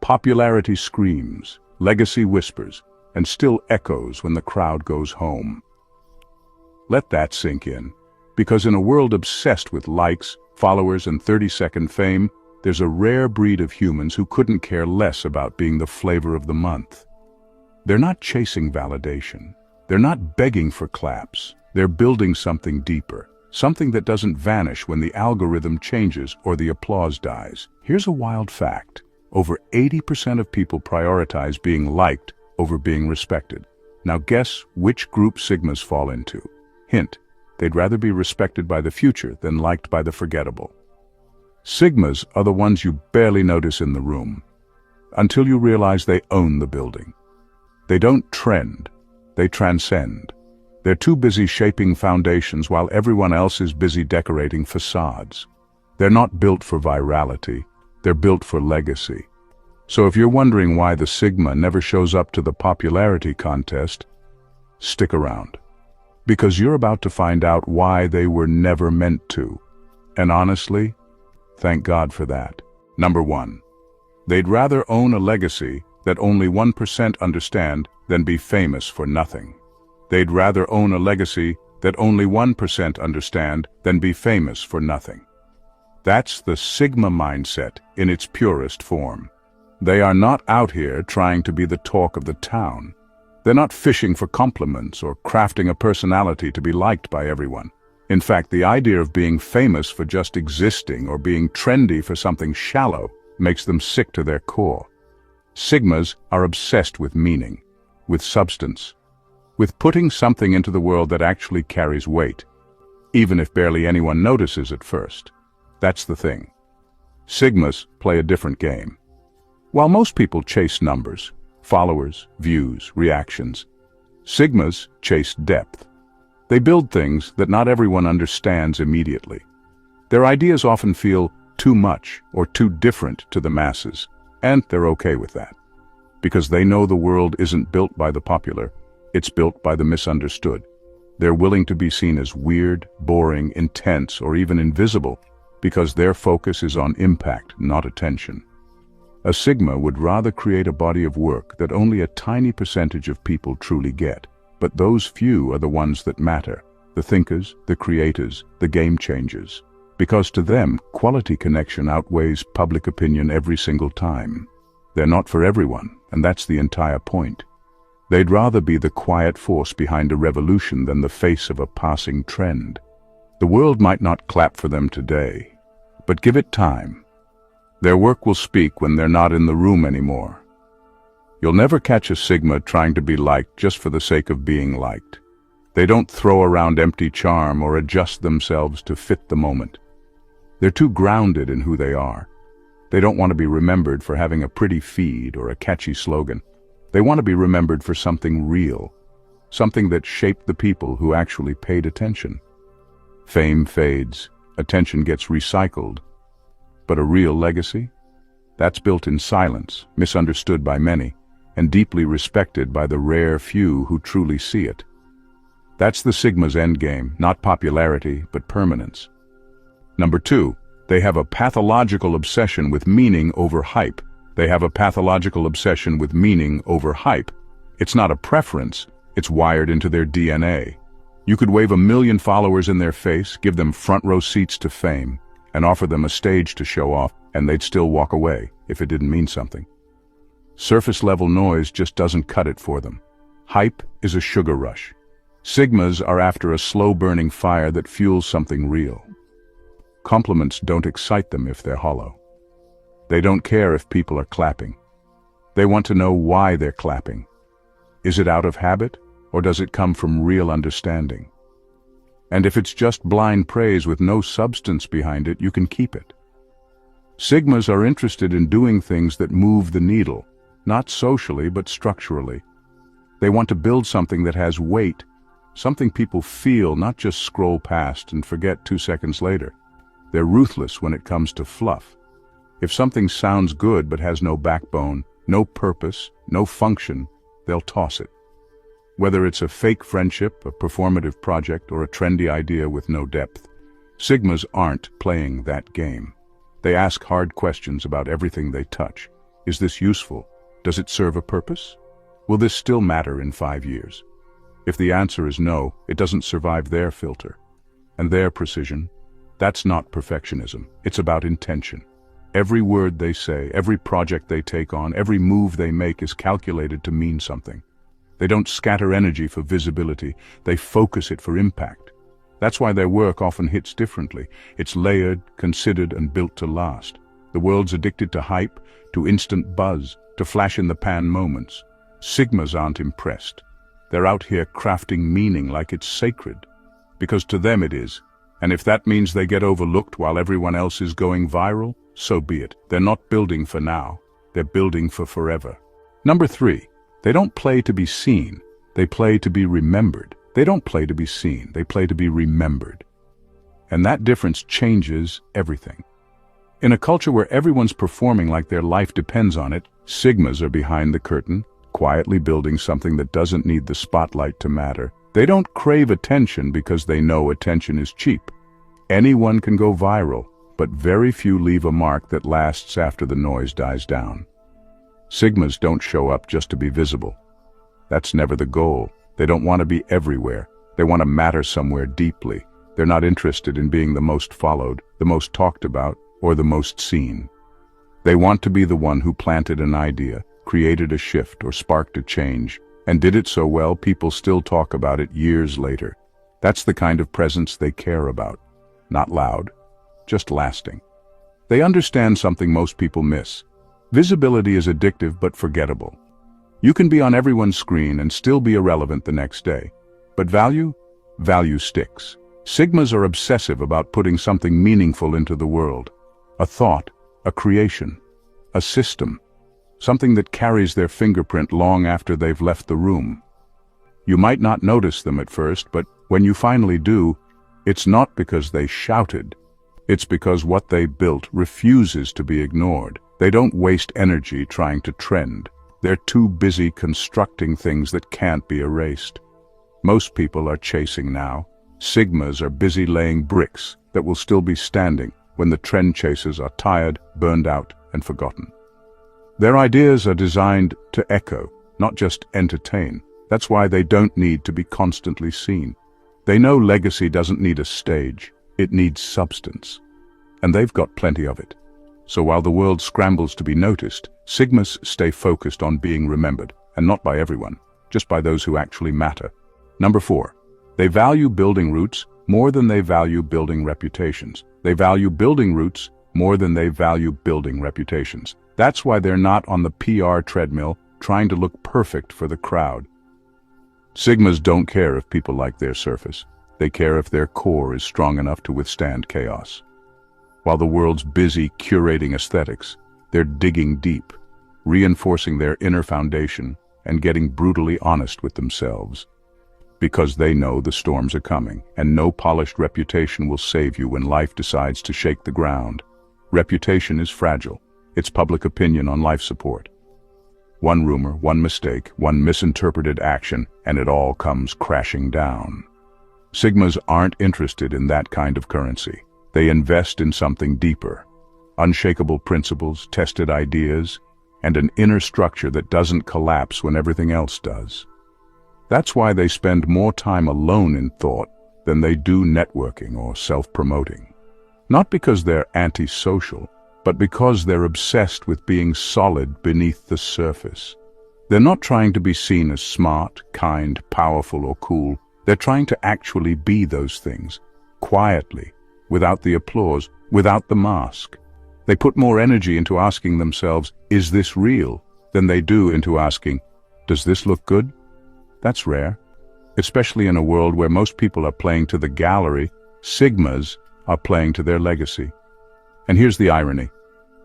Popularity screams, legacy whispers, and still echoes when the crowd goes home. Let that sink in, because in a world obsessed with likes, followers, and 30-second fame, there's a rare breed of humans who couldn't care less about being the flavor of the month. They're not chasing validation. They're not begging for claps. They're building something deeper, something that doesn't vanish when the algorithm changes or the applause dies. Here's a wild fact. Over 80% of people prioritize being liked over being respected. Now guess which group Sigmas fall into. Hint, they'd rather be respected by the future than liked by the forgettable. Sigmas are the ones you barely notice in the room, until you realize they own the building. They don't trend, they transcend. They're too busy shaping foundations while everyone else is busy decorating facades. They're not built for virality, they're built for legacy. So if you're wondering why the Sigma never shows up to the popularity contest, stick around. Because you're about to find out why they were never meant to. And honestly, thank God for that. Number 1. They'd rather own a legacy that only 1% understand than be famous for nothing. They'd rather own a legacy that only 1% understand than be famous for nothing. That's the Sigma mindset in its purest form. They are not out here trying to be the talk of the town. They're not fishing for compliments or crafting a personality to be liked by everyone. In fact, the idea of being famous for just existing or being trendy for something shallow makes them sick to their core. Sigmas are obsessed with meaning, with substance, with putting something into the world that actually carries weight, even if barely anyone notices at first. That's the thing. Sigmas play a different game. While most people chase numbers, followers, views, reactions, Sigmas chase depth. They build things that not everyone understands immediately. Their ideas often feel too much or too different to the masses, and they're okay with that. Because they know the world isn't built by the popular, it's built by the misunderstood. They're willing to be seen as weird, boring, intense, or even invisible, because their focus is on impact, not attention. A Sigma would rather create a body of work that only a tiny percentage of people truly get. But those few are the ones that matter, the thinkers, the creators, the game changers. Because to them, quality connection outweighs public opinion every single time. They're not for everyone, and that's the entire point. They'd rather be the quiet force behind a revolution than the face of a passing trend. The world might not clap for them today, but give it time. Their work will speak when they're not in the room anymore. You'll never catch a Sigma trying to be liked just for the sake of being liked. They don't throw around empty charm or adjust themselves to fit the moment. They're too grounded in who they are. They don't want to be remembered for having a pretty feed or a catchy slogan. They want to be remembered for something real, something that shaped the people who actually paid attention. Fame fades, attention gets recycled. But a real legacy? That's built in silence, misunderstood by many, and deeply respected by the rare few who truly see it. That's the Sigma's endgame, not popularity, but permanence. Number 2, they have a pathological obsession with meaning over hype. They have a pathological obsession with meaning over hype. It's not a preference, it's wired into their DNA. You could wave 1 million followers in their face, give them front row seats to fame, and offer them a stage to show off, and they'd still walk away if it didn't mean something. Surface-level noise just doesn't cut it for them. Hype is a sugar rush. Sigmas are after a slow-burning fire that fuels something real. Compliments don't excite them if they're hollow. They don't care if people are clapping. They want to know why they're clapping. Is it out of habit, or does it come from real understanding? And if it's just blind praise with no substance behind it, you can keep it. Sigmas are interested in doing things that move the needle, not socially but structurally. They want to build something that has weight, something people feel, not just scroll past and forget 2 seconds later. They're ruthless when it comes to fluff. If something sounds good but has no backbone, no purpose, no function, they'll toss it. Whether it's a fake friendship, a performative project, or a trendy idea with no depth, Sigmas aren't playing that game. They ask hard questions about everything they touch. Is this useful? Does it serve a purpose? Will this still matter in 5 years? If the answer is no, it doesn't survive their filter. And their precision, that's not perfectionism. It's about intention. Every word they say, every project they take on, every move they make is calculated to mean something. They don't scatter energy for visibility, they focus it for impact. That's why their work often hits differently. It's layered, considered, and built to last. The world's addicted to hype, to instant buzz, to flash-in-the-pan moments. Sigmas aren't impressed. They're out here crafting meaning like it's sacred. Because to them it is. And if that means they get overlooked while everyone else is going viral, so be it. They're not building for now. They're building for forever. Number 3, they don't play to be seen. They play to be remembered. They don't play to be seen. They play to be remembered. And that difference changes everything. In a culture where everyone's performing like their life depends on it, Sigmas are behind the curtain, quietly building something that doesn't need the spotlight to matter. They don't crave attention because they know attention is cheap. Anyone can go viral, but very few leave a mark that lasts after the noise dies down. Sigmas don't show up just to be visible. That's never the goal. They don't want to be everywhere. They want to matter somewhere deeply. They're not interested in being the most followed, the most talked about, or the most seen. They want to be the one who planted an idea, created a shift, or sparked a change, and did it so well people still talk about it years later. That's the kind of presence they care about. Not loud, just lasting. They understand something most people miss. Visibility is addictive but forgettable. You can be on everyone's screen and still be irrelevant the next day. But value? Value sticks. Sigmas are obsessive about putting something meaningful into the world. A thought, a creation, a system. Something that carries their fingerprint long after they've left the room. You might not notice them at first, but when you finally do, it's not because they shouted. It's because what they built refuses to be ignored. They don't waste energy trying to trend. They're too busy constructing things that can't be erased. Most people are chasing now. Sigmas are busy laying bricks that will still be standing when the trend chasers are tired, burned out, and forgotten. Their ideas are designed to echo, not just entertain. That's why they don't need to be constantly seen. They know legacy doesn't need a stage, it needs substance. And they've got plenty of it. So while the world scrambles to be noticed, Sigmas stay focused on being remembered, and not by everyone, just by those who actually matter. Number 4, they value building roots more than they value building reputations. They value building roots more than they value building reputations. That's why they're not on the PR treadmill trying to look perfect for the crowd. Sigmas don't care if people like their surface. They care if their core is strong enough to withstand chaos. While the world's busy curating aesthetics, they're digging deep, reinforcing their inner foundation and getting brutally honest with themselves. Because they know the storms are coming, and no polished reputation will save you when life decides to shake the ground. Reputation is fragile. It's public opinion on life support. One rumor, one mistake, one misinterpreted action, and it all comes crashing down. Sigmas aren't interested in that kind of currency. They invest in something deeper. Unshakable principles, tested ideas, and an inner structure that doesn't collapse when everything else does. That's why they spend more time alone in thought than they do networking or self-promoting. Not because they're antisocial, but because they're obsessed with being solid beneath the surface. They're not trying to be seen as smart, kind, powerful, or cool. They're trying to actually be those things, quietly, without the applause, without the mask. They put more energy into asking themselves, is this real, than they do into asking, does this look good? That's rare. Especially in a world where most people are playing to the gallery, Sigmas are playing to their legacy. And here's the irony.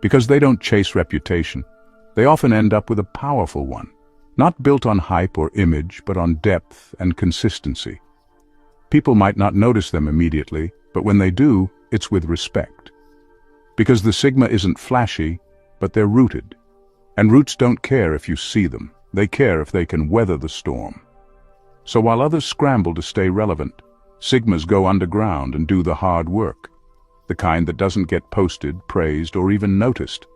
Because they don't chase reputation, they often end up with a powerful one, not built on hype or image, but on depth and consistency. People might not notice them immediately, but when they do, it's with respect. Because the Sigma isn't flashy, but they're rooted. And roots don't care if you see them. They care if they can weather the storm. So while others scramble to stay relevant, Sigmas go underground and do the hard work. The kind that doesn't get posted, praised, or even noticed.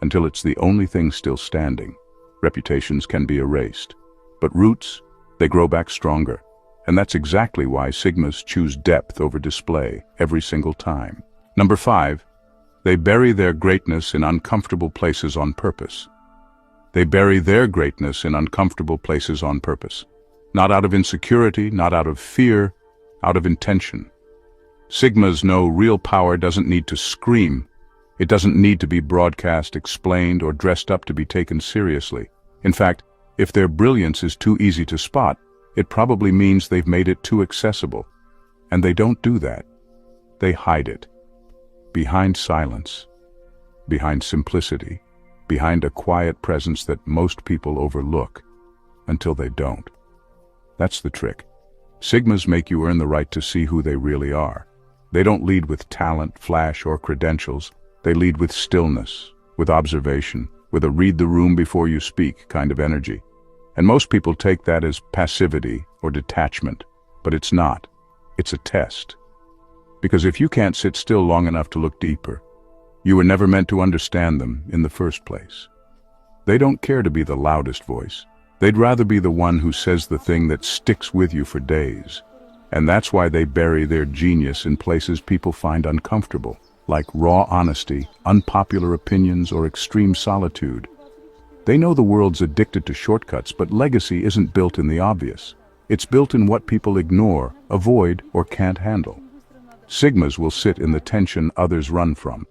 until it's the only thing still standing. Reputations can be erased. But roots, they grow back stronger. And that's exactly why Sigmas choose depth over display every single time. Number 5, they bury their greatness in uncomfortable places on purpose. They bury their greatness in uncomfortable places on purpose. Not out of insecurity, not out of fear, out of intention. Sigmas know real power doesn't need to scream. It doesn't need to be broadcast, explained, or dressed up to be taken seriously. In fact, if their brilliance is too easy to spot, it probably means they've made it too accessible. And they don't do that. They hide it. Behind silence, behind simplicity, behind a quiet presence that most people overlook, until they don't. That's the trick. Sigmas make you earn the right to see who they really are. They don't lead with talent, flash, or credentials. They lead with stillness, with observation, with a read the room before you speak kind of energy. And most people take that as passivity or detachment, but it's not. It's a test. Because if you can't sit still long enough to look deeper, you were never meant to understand them in the first place. They don't care to be the loudest voice. They'd rather be the one who says the thing that sticks with you for days. And that's why they bury their genius in places people find uncomfortable, like raw honesty, unpopular opinions, or extreme solitude. They know the world's addicted to shortcuts, but legacy isn't built in the obvious. It's built in what people ignore, avoid, or can't handle. Sigmas will sit in the tension others run from.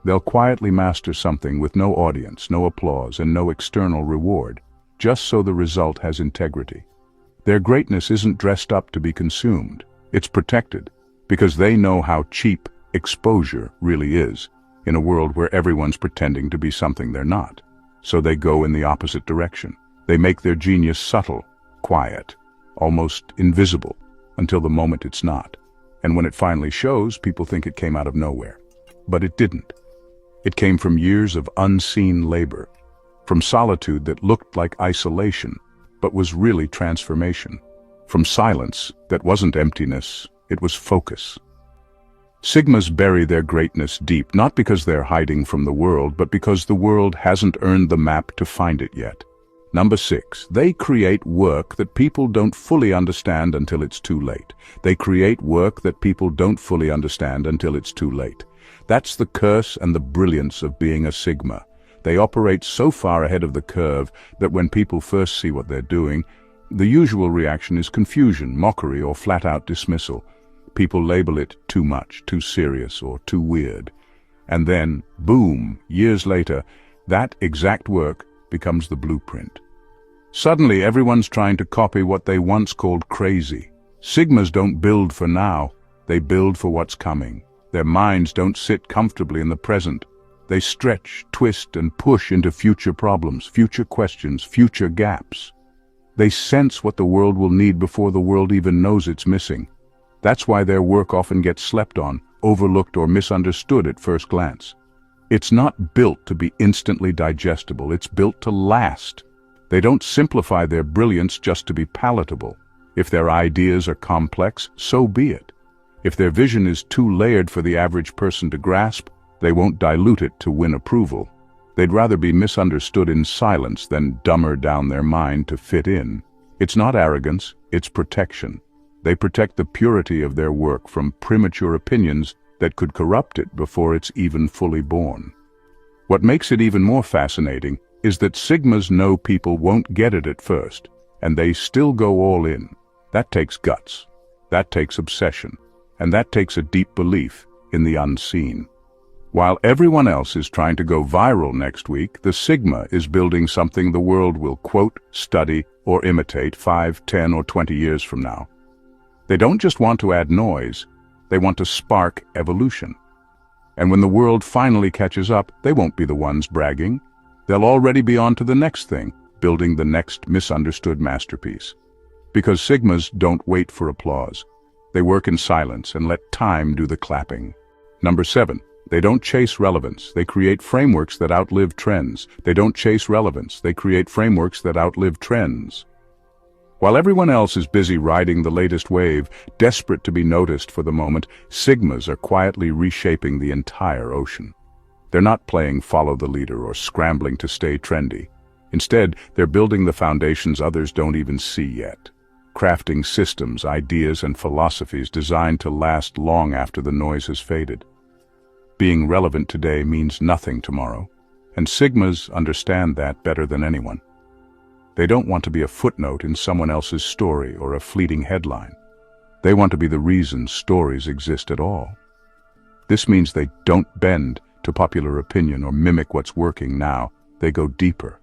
They'll quietly master something with no audience, no applause, and no external reward, just so the result has integrity. Their greatness isn't dressed up to be consumed. It's protected, because they know how cheap exposure really is, in a world where everyone's pretending to be something they're not. So they go in the opposite direction. They make their genius subtle, quiet, almost invisible, until the moment it's not. And when it finally shows, people think it came out of nowhere. But it didn't. It came from years of unseen labor, from solitude that looked like isolation, but was really transformation, from silence that wasn't emptiness, it was focus. Sigmas bury their greatness deep, not because they're hiding from the world, but because the world hasn't earned the map to find it yet. Number 6, they create work that people don't fully understand until it's too late. They create work that people don't fully understand until it's too late. That's the curse and the brilliance of being a Sigma. They operate so far ahead of the curve that when people first see what they're doing, the usual reaction is confusion, mockery, or flat-out dismissal. People label it too much, too serious, or too weird. And then, boom, years later, that exact work becomes the blueprint. Suddenly, everyone's trying to copy what they once called crazy. Sigmas don't build for now, they build for what's coming. Their minds don't sit comfortably in the present. They stretch, twist, and push into future problems, future questions, future gaps. They sense what the world will need before the world even knows it's missing. That's why their work often gets slept on, overlooked, or misunderstood at first glance. It's not built to be instantly digestible, it's built to last. They don't simplify their brilliance just to be palatable. If their ideas are complex, so be it. If their vision is too layered for the average person to grasp, they won't dilute it to win approval. They'd rather be misunderstood in silence than dumber down their mind to fit in. It's not arrogance, it's protection. They protect the purity of their work from premature opinions that could corrupt it before it's even fully born. What makes it even more fascinating is that Sigmas know people won't get it at first, and they still go all in. That takes guts, that takes obsession, and that takes a deep belief in the unseen. While everyone else is trying to go viral next week, the Sigma is building something the world will quote, study, or imitate 5, 10, or 20 years from now. They don't just want to add noise, they want to spark evolution. And when the world finally catches up, they won't be the ones bragging. They'll already be on to the next thing, building the next misunderstood masterpiece. Because Sigmas don't wait for applause. They work in silence and let time do the clapping. Number 7, they don't chase relevance. They create frameworks that outlive trends. They don't chase relevance. They create frameworks that outlive trends. While everyone else is busy riding the latest wave, desperate to be noticed for the moment, Sigmas are quietly reshaping the entire ocean. They're not playing follow the leader or scrambling to stay trendy. Instead, they're building the foundations others don't even see yet, crafting systems, ideas, and philosophies designed to last long after the noise has faded. Being relevant today means nothing tomorrow, and Sigmas understand that better than anyone. They don't want to be a footnote in someone else's story or a fleeting headline. They want to be the reason stories exist at all. This means they don't bend to popular opinion or mimic what's working now. They go deeper,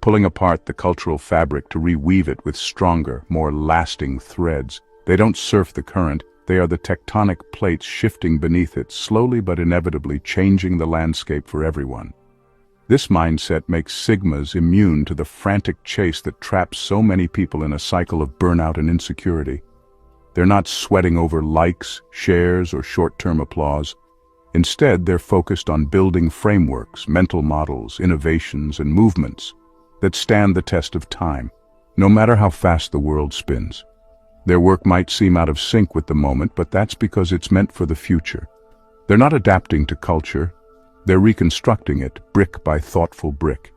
pulling apart the cultural fabric to reweave it with stronger, more lasting threads. They don't surf the current. They are the tectonic plates shifting beneath it, slowly but inevitably changing the landscape for everyone. This mindset makes Sigmas immune to the frantic chase that traps so many people in a cycle of burnout and insecurity. They're not sweating over likes, shares, or short-term applause. Instead, they're focused on building frameworks, mental models, innovations, and movements that stand the test of time, no matter how fast the world spins. Their work might seem out of sync with the moment, but that's because it's meant for the future. They're not adapting to culture. They're reconstructing it, brick by thoughtful brick.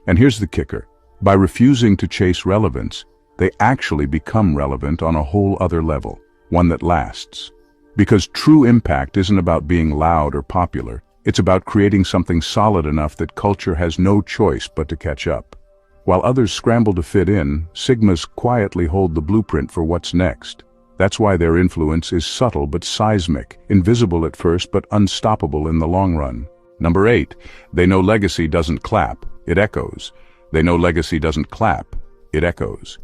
And here's the kicker. By refusing to chase relevance, they actually become relevant on a whole other level, one that lasts. Because true impact isn't about being loud or popular. It's about creating something solid enough that culture has no choice but to catch up. While others scramble to fit in, Sigmas quietly hold the blueprint for what's next. That's why their influence is subtle but seismic, invisible at first but unstoppable in the long run. Number 8, they know legacy doesn't clap, it echoes. They know legacy doesn't clap, it echoes.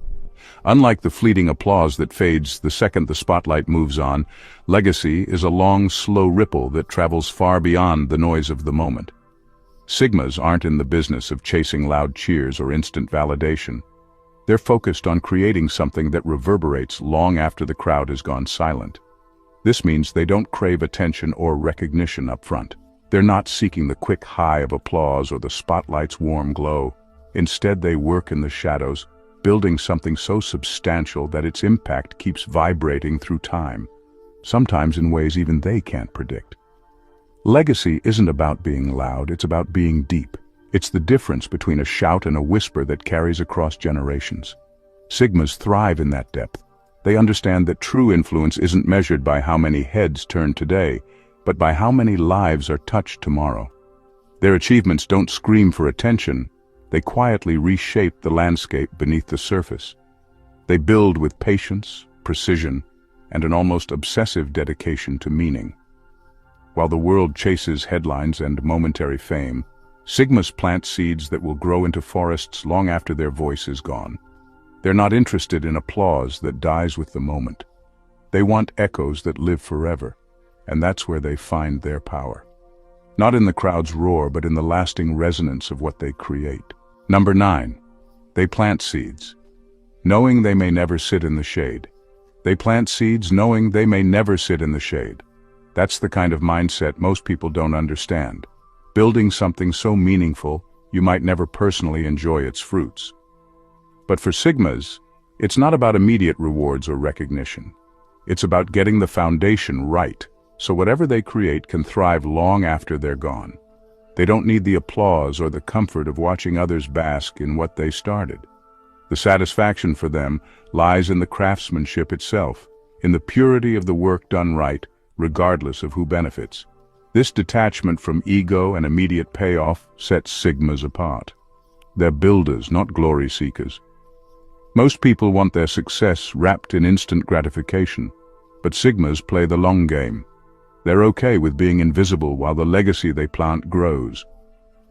Unlike the fleeting applause that fades the second the spotlight moves on, legacy is a long, slow ripple that travels far beyond the noise of the moment. Sigmas aren't in the business of chasing loud cheers or instant validation. They're focused on creating something that reverberates long after the crowd has gone silent. This means they don't crave attention or recognition up front. They're not seeking the quick high of applause or the spotlight's warm glow. Instead, they work in the shadows, building something so substantial that its impact keeps vibrating through time, sometimes in ways even they can't predict. Legacy isn't about being loud, it's about being deep. It's the difference between a shout and a whisper that carries across generations. Sigmas thrive in that depth. They understand that true influence isn't measured by how many heads turn today, but by how many lives are touched tomorrow. Their achievements don't scream for attention. They quietly reshape the landscape beneath the surface. They build with patience, precision, and an almost obsessive dedication to meaning. While the world chases headlines and momentary fame, Sigmas plant seeds that will grow into forests long after their voice is gone. They're not interested in applause that dies with the moment. They want echoes that live forever, and that's where they find their power. Not in the crowd's roar, but in the lasting resonance of what they create. Number 9. They plant seeds, knowing they may never sit in the shade. They plant seeds knowing they may never sit in the shade. That's the kind of mindset most people don't understand. Building something so meaningful, you might never personally enjoy its fruits. But for Sigmas, it's not about immediate rewards or recognition. It's about getting the foundation right, so whatever they create can thrive long after they're gone. They don't need the applause or the comfort of watching others bask in what they started. The satisfaction for them lies in the craftsmanship itself, in the purity of the work done right, regardless of who benefits. This detachment from ego and immediate payoff sets Sigmas apart. They're builders, not glory seekers. Most people want their success wrapped in instant gratification, but Sigmas play the long game. They're okay with being invisible while the legacy they plant grows.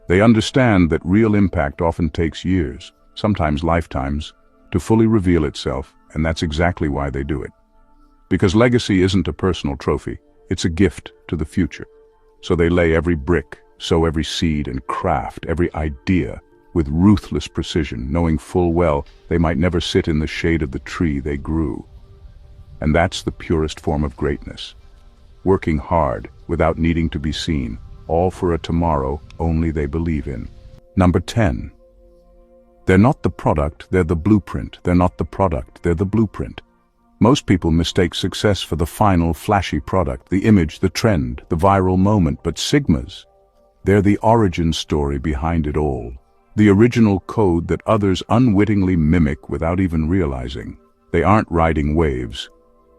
They understand that real impact often takes years, sometimes lifetimes, to fully reveal itself, and that's exactly why they do it. Because legacy isn't a personal trophy, it's a gift to the future. So they lay every brick, sow every seed, and craft every idea with ruthless precision, knowing full well they might never sit in the shade of the tree they grew. And that's the purest form of greatness. Working hard, without needing to be seen, all for a tomorrow only they believe in. Number 10. They're not the product, they're the blueprint. They're not the product, they're the blueprint. Most people mistake success for the final, flashy product, the image, the trend, the viral moment, but Sigmas, They're the origin story behind it all, the original code that others unwittingly mimic without even realizing. They aren't riding waves.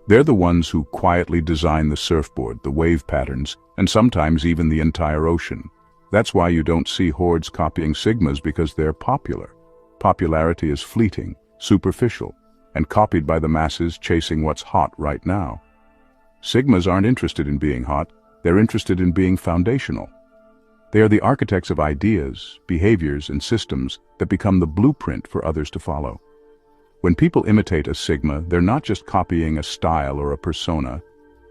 They're the ones who quietly design the surfboard, the wave patterns, and sometimes even the entire ocean. That's why you don't see hordes copying Sigmas, because they're popular. Popularity is fleeting, superficial, and copied by the masses chasing what's hot right now. Sigmas aren't interested in being hot, they're interested in being foundational. They are the architects of ideas, behaviors, and systems that become the blueprint for others to follow. When people imitate a Sigma, they're not just copying a style or a persona.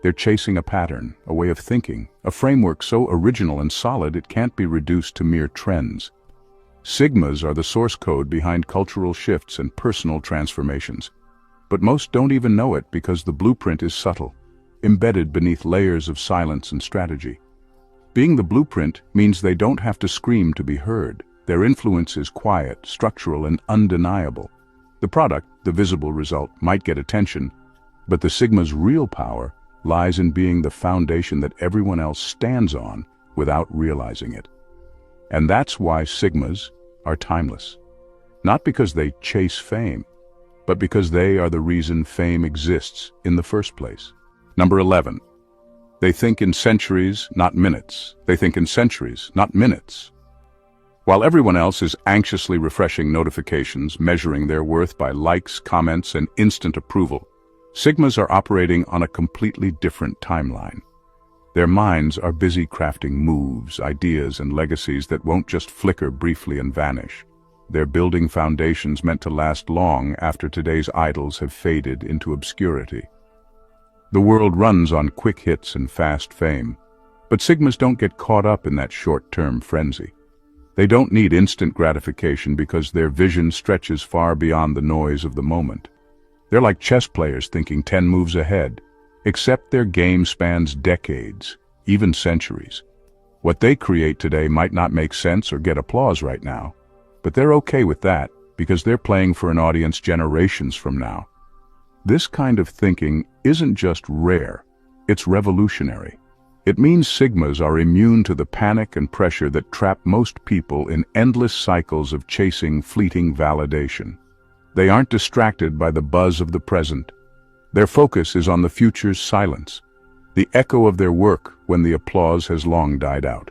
They're chasing a pattern, a way of thinking, a framework so original and solid it can't be reduced to mere trends. Sigmas are the source code behind cultural shifts and personal transformations. But most don't even know it because the blueprint is subtle, embedded beneath layers of silence and strategy. Being the blueprint means they don't have to scream to be heard. Their influence is quiet, structural, and undeniable. The product, the visible result, might get attention, but the Sigma's real power lies in being the foundation that everyone else stands on without realizing it. And that's why Sigmas are timeless. Not because they chase fame, but because they are the reason fame exists in the first place. Number 11. They think in centuries, not minutes. They think in centuries, not minutes. While everyone else is anxiously refreshing notifications, measuring their worth by likes, comments, and instant approval, Sigmas are operating on a completely different timeline. Their minds are busy crafting moves, ideas, and legacies that won't just flicker briefly and vanish. They're building foundations meant to last long after today's idols have faded into obscurity. The world runs on quick hits and fast fame, but Sigmas don't get caught up in that short-term frenzy. They don't need instant gratification because their vision stretches far beyond the noise of the moment. They're like chess players thinking 10 moves ahead, except their game spans decades, even centuries. What they create today might not make sense or get applause right now, but they're okay with that because they're playing for an audience generations from now. This kind of thinking isn't just rare, it's revolutionary. It means Sigmas are immune to the panic and pressure that trap most people in endless cycles of chasing fleeting validation. They aren't distracted by the buzz of the present. Their focus is on the future's silence, the echo of their work when the applause has long died out.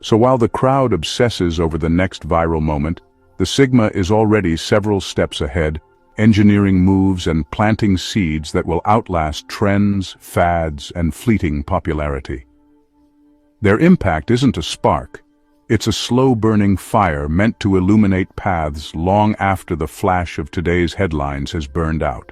So while the crowd obsesses over the next viral moment, the Sigma is already several steps ahead, engineering moves and planting seeds that will outlast trends, fads, and fleeting popularity. Their impact isn't a spark, it's a slow-burning fire meant to illuminate paths long after the flash of today's headlines has burned out.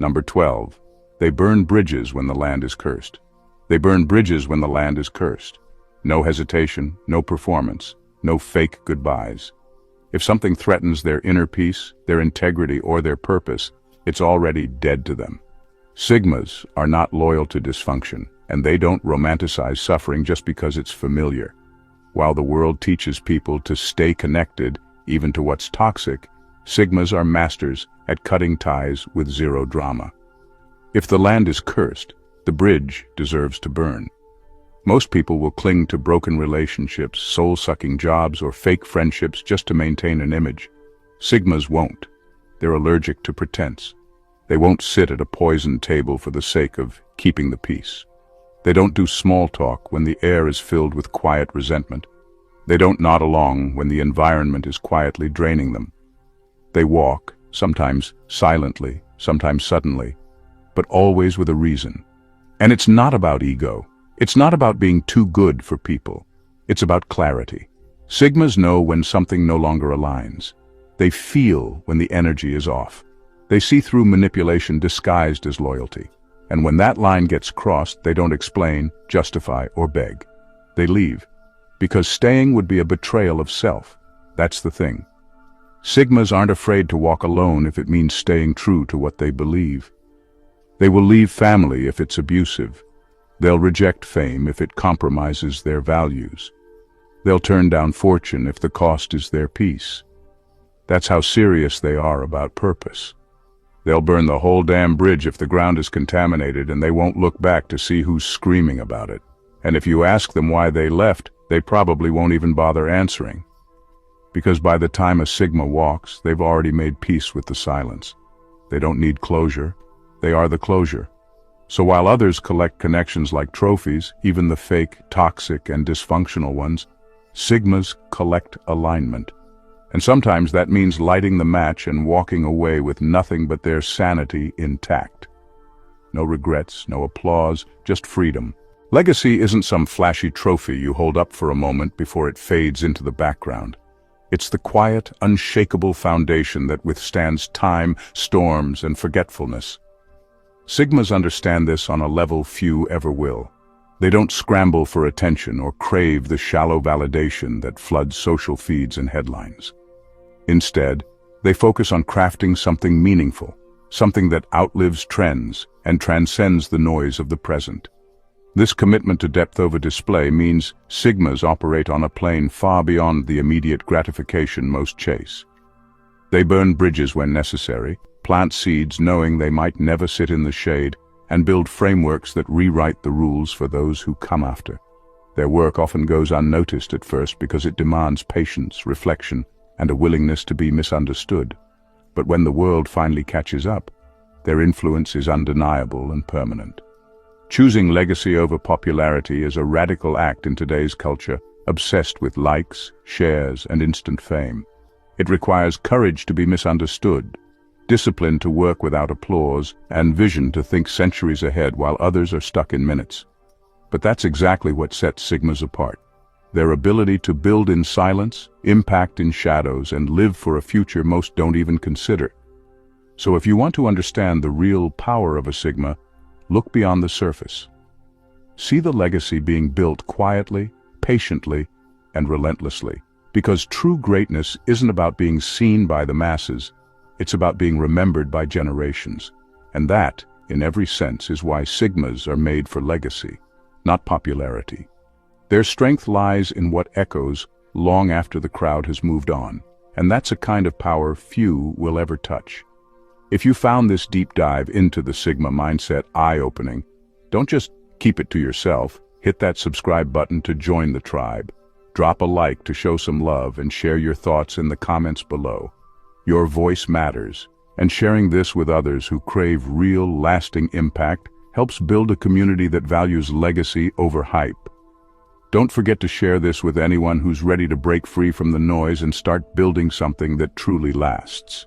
Number 12. They burn bridges when the land is cursed. They burn bridges when the land is cursed. No hesitation, no performance, no fake goodbyes. If something threatens their inner peace, their integrity, or their purpose, it's already dead to them. Sigmas are not loyal to dysfunction, and they don't romanticize suffering just because it's familiar. While the world teaches people to stay connected, even to what's toxic, Sigmas are masters at cutting ties with zero drama. If the land is cursed, the bridge deserves to burn. Most people will cling to broken relationships, soul-sucking jobs, or fake friendships just to maintain an image. Sigmas won't. They're allergic to pretense. They won't sit at a poisoned table for the sake of keeping the peace. They don't do small talk when the air is filled with quiet resentment. They don't nod along when the environment is quietly draining them. They walk, sometimes silently, sometimes suddenly, but always with a reason. And it's not about ego. It's not about being too good for people. It's about clarity. Sigmas know when something no longer aligns. They feel when the energy is off. They see through manipulation disguised as loyalty. And when that line gets crossed, they don't explain, justify, or beg. They leave. Because staying would be a betrayal of self. That's the thing. Sigmas aren't afraid to walk alone if it means staying true to what they believe. They will leave family if it's abusive. They'll reject fame if it compromises their values. They'll turn down fortune if the cost is their peace. That's how serious they are about purpose. They'll burn the whole damn bridge if the ground is contaminated, and they won't look back to see who's screaming about it. And if you ask them why they left, they probably won't even bother answering. Because by the time a Sigma walks, they've already made peace with the silence. They don't need closure. They are the closure. So while others collect connections like trophies, even the fake, toxic, and dysfunctional ones, Sigmas collect alignment. And sometimes that means lighting the match and walking away with nothing but their sanity intact. No regrets, no applause, just freedom. Legacy isn't some flashy trophy you hold up for a moment before it fades into the background. It's the quiet, unshakable foundation that withstands time, storms, and forgetfulness. Sigmas understand this on a level few ever will. They don't scramble for attention or crave the shallow validation that floods social feeds and headlines. Instead, they focus on crafting something meaningful, something that outlives trends and transcends the noise of the present. This commitment to depth over display means Sigmas operate on a plane far beyond the immediate gratification most chase. They burn bridges when necessary, plant seeds knowing they might never sit in the shade, and build frameworks that rewrite the rules for those who come after. Their work often goes unnoticed at first because it demands patience, reflection, and a willingness to be misunderstood. But when the world finally catches up, their influence is undeniable and permanent. Choosing legacy over popularity is a radical act in today's culture, obsessed with likes, shares, and instant fame. It requires courage to be misunderstood, discipline to work without applause, and vision to think centuries ahead while others are stuck in minutes. But that's exactly what sets Sigmas apart. Their ability to build in silence, impact in shadows, and live for a future most don't even consider. So if you want to understand the real power of a Sigma, look beyond the surface. See the legacy being built quietly, patiently, and relentlessly. Because true greatness isn't about being seen by the masses, it's about being remembered by generations. And that, in every sense, is why Sigmas are made for legacy, not popularity. Their strength lies in what echoes long after the crowd has moved on, and that's a kind of power few will ever touch. If you found this deep dive into the Sigma mindset eye-opening, don't just keep it to yourself. Hit that subscribe button to join the tribe. Drop a like to show some love and share your thoughts in the comments below. Your voice matters, and sharing this with others who crave real, lasting impact helps build a community that values legacy over hype. Don't forget to share this with anyone who's ready to break free from the noise and start building something that truly lasts.